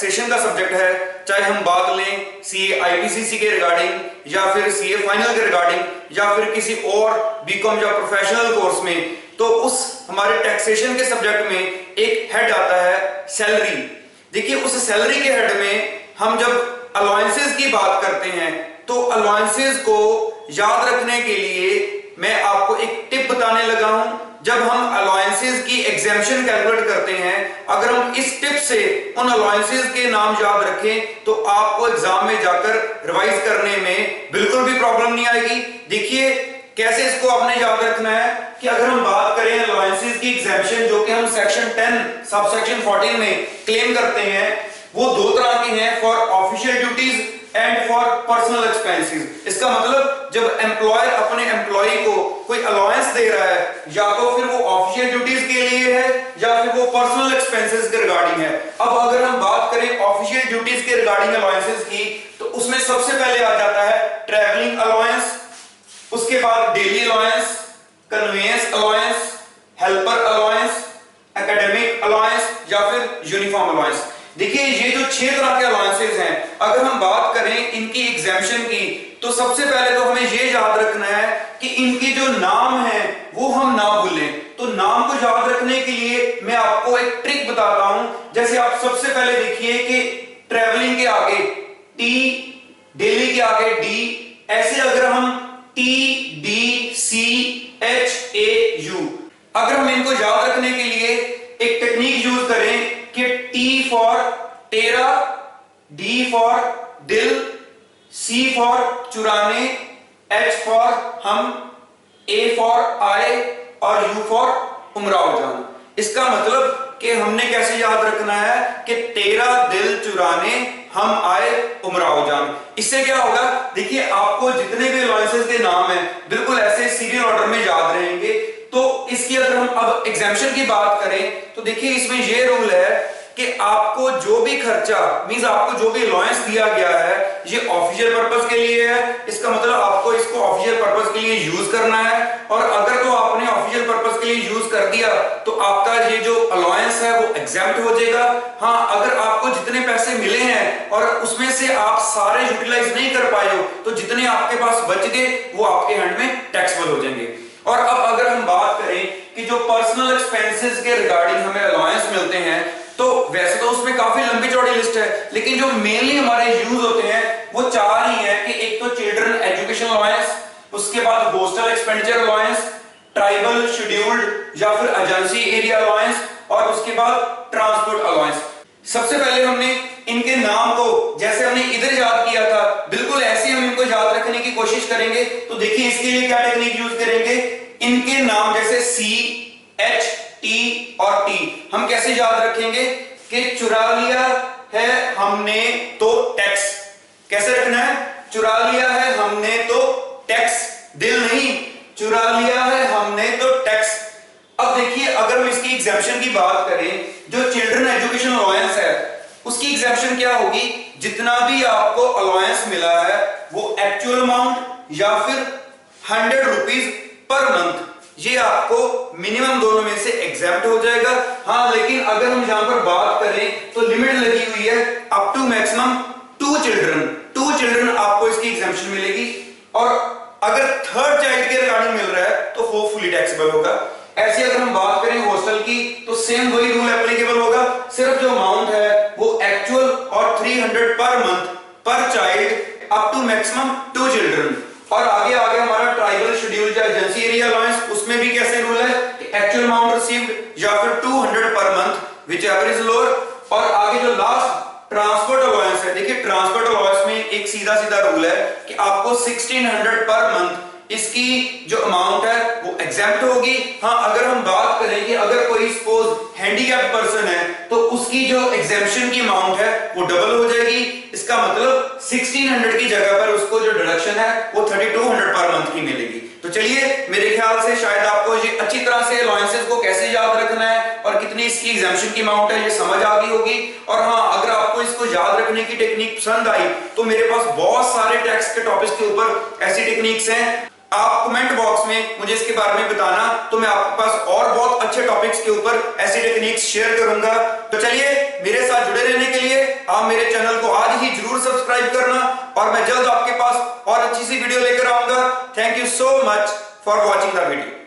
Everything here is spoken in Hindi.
टैक्सेशन का सब्जेक्ट है, चाहे हम बात लें सीए आईपीसीसी के रिगार्डिंग या फिर सीए फाइनल के रिगार्डिंग या फिर किसी और बीकॉम या प्रोफेशनल कोर्स में, तो उस हमारे टैक्सेशन के सब्जेक्ट में एक हेड आता है सैलरी। देखिए उस सैलरी के हेड में हम जब अलाउंसेस की बात करते हैं तो अलाउंसेस को याद रखने के लिए मैं आपको एक टिप बताने लगा हूं। जब हम अलाउंसेस की एग्जेम्पशन कैलकुलेट करते हैं, अगर हम इस टिप से उन अलाउंसेस के नाम याद रखें तो आपको एग्जाम में जाकर रिवाइज करने में बिल्कुल भी प्रॉब्लम नहीं आएगी। देखिए कैसे इसको आपने याद रखना है कि अगर हम बात करें अलाउंसेस की एग्जेम्पशन जो कि हम सेक्शन 10 सब सेक्शन 14 में क्लेम करते हैं, वो दो तरह के हैं, for official duties and for personal expenses. इसका मतलब जब एम्प्लॉयर अपने एम्प्लॉय को कोई अलाउंस दे रहा है, या तो फिर वो ऑफिशियल ड्यूटीज के लिए है या फिर वो पर्सनल एक्सपेंसेस के रिगार्डिंग है। अब अगर हम बात करें ऑफिशियल ड्यूटीज के रिगार्डिंग अलाउंसेस की, तो उसमें सबसे पहले आ जाता है ट्रैवलिंग अलाउंस, उसके बाद daily allowance, convince allowance, helper allowance, academic allowance या फिर यूनिफॉर्म अलाउंस। देखिए ये जो 6 तरह के अलाउंसेस हैं, अगर हम बात करें इनकी एग्जेम्पशन की, तो सबसे पहले तो हमें ये याद रखना है कि इनके जो नाम हैं वो हम ना भूलें। तो नाम को याद रखने के लिए मैं आपको एक ट्रिक बताता हूं। जैसे आप सबसे पहले देखिए कि ट्रैवलिंग के आगे टी, डेली के आगे डी, ऐसे अगर हम T D C H A U, अगर हम इनको याद रखने के लिए एक टेक्निक यूज करें कि टी फॉर टेरा, डी फॉर दिल, सी फॉर चुराने, एच फॉर हम, ए फॉर आए और यू फॉर उमराव जान। इसका मतलब कि हमने कैसे याद रखना है कि तेरा दिल चुराने, हम आए उमराव जान। इससे क्या होगा, देखिए आपको जितने भी अलाउंसेस के नाम हैं बिल्कुल ऐसे सीरियल ऑर्डर में याद रहेंगे। तो इसकी अगर हम अब एग्जेम्पशन की बात करें तो देखिए इसमें यह रूल है कि आपको जो भी खर्चा मींस आपको जो भी अलाउंस दिया गया है ये ऑफिशियल पर्पस के लिए है, इसका मतलब आपको इसको ऑफिशियल पर्पस के लिए यूज करना है। और अगर तो आपने ऑफिशियल पर्पस के लिए यूज कर दिया तो आपका ये जो अलाउंस है वो एग्जेम्प्ट हो जाएगा। हाँ, अगर आपको जितने पैसे मिले हैं और उसमें से आप सारे यूटिलाइज नहीं कर पाए हो तो जितने आपके पास बच गए वो आपके हैंड में टैक्सेबल हो जाएंगे। और अब अगर हम बात करें कि जो पर्सनल एक्सपेंसेस के रिगार्डिंग हमें अलाउंस मिलते हैं, तो वैसे तो उसमें काफी लंबी चौड़ी लिस्ट है, लेकिन जो मेनली हमारे यूज होते हैं वो 4 ही हैं कि एक तो चिल्ड्रन एजुकेशन अलाउंस, उसके बाद hostel expenditure allowance, tribal scheduled या फिर एजेंसी एरिया अलाउंस और उसके बाद ट्रांसपोर्ट अलाउंस। सबसे पहले हमने इनके नाम को जैसे हमने इधर याद किया था बिल्कुल ऐसे हम इनको याद रखने की कोशिश करेंगे। तो देखिए इसके लिए क्या टेक्निक यूज करेंगे, इनके नाम जैसे सी, एच, टी और टी हम कैसे याद रखेंगे कि चुरा लिया है हमने तो टैक्स, कैसे रखना है, चुरा लिया है हमने तो टैक्स, दिल नहीं, चुरा लिया है हमने तो टैक्स। अब देखिए अगर हम इसकी एग्जेम्पशन की बात करें, जो चिल्ड्रन एजुकेशन अलाउंस है उसकी एग्जेम्पशन क्या होगी, जितना भी आपको अलाउंस मिला है वो एक्चुअल अमाउंट या फिर 100 रुपीज पर मंथ, ये आपको मिनिमम दोनों में से एग्जेम्प्ट हो जाएगा। हाँ, लेकिन अगर हम यहां पर बात करें तो लिमिट लगी हुई है अप टू मैक्सिमम 2 चिल्ड्रन आपको इसकी एग्जेम्पशन मिलेगी। और अगर 3rd चाइल्ड के रिगार्डिंग मिल रहा है तो वो फुली टैक्सेबल होगा। ऐसे अगर हम बात करें हॉस्टल की तो सेम वही रूल एप्लीकेबल होगा, सिर्फ जो अमाउंट है वो एक्चुअल और 300 per month per child up to maximum 2 children. और आगे हमारा ट्राइबल शेड्यूल या एजेंसी एरिया अलाउंस, उसमें भी कैसे रूल है कि एक्चुअल अमाउंट रिसीव्ड या फिर 200 per month which ever is lower. और आगे जो लास्ट ट्रांसपोर्ट अलाउंस है, देखिए ट्रांसपोर्ट अलाउंस में एक सीधा रूल है कि आपको 1600 पर मंथ इसकी जो अमाउंट है वो एग्जेम्प्ट होगी। हाँ, अगर हम बात करें कि अगर कोई सपोज हैंडीकैप्ड पर्सन है तो उसकी जो एग्जेम्पशन की अमाउंट है वो डबल हो जाएगी। इसका मतलब 1600 की जगह पर उसको जो डिडक्शन है वो 3200 पर मंथ की मिलेगी। तो चलिए, मेरे ख्याल से शायद आपको ये अच्छी तरह से अलाउंसेस को कैसे याद रखना है और कितनी इसकी एग्जेम्पशन की अमाउंट है ये समझ आ गई होगी। और हाँ, अगर आपको इसको याद रखने की टेक्निक पसंद आई तो मेरे पास बहुत सारे टैक्स के टॉपिक्स के ऊपर ऐसी टेक्निक्स हैं, आप कमेंट बॉक्स में मुझे इसके बारे में बताना, तो मैं आपके पास और बहुत अच्छे टॉपिक्स के ऊपर ऐसी टेक्निक्स शेयर करूंगा। तो चलिए, मेरे साथ जुड़े रहने के लिए आप मेरे चैनल को आज ही जरूर सब्सक्राइब करना और मैं जल्द आपके पास और अच्छी सी वीडियो लेकर आऊंगा। Thank you so much for watching the video.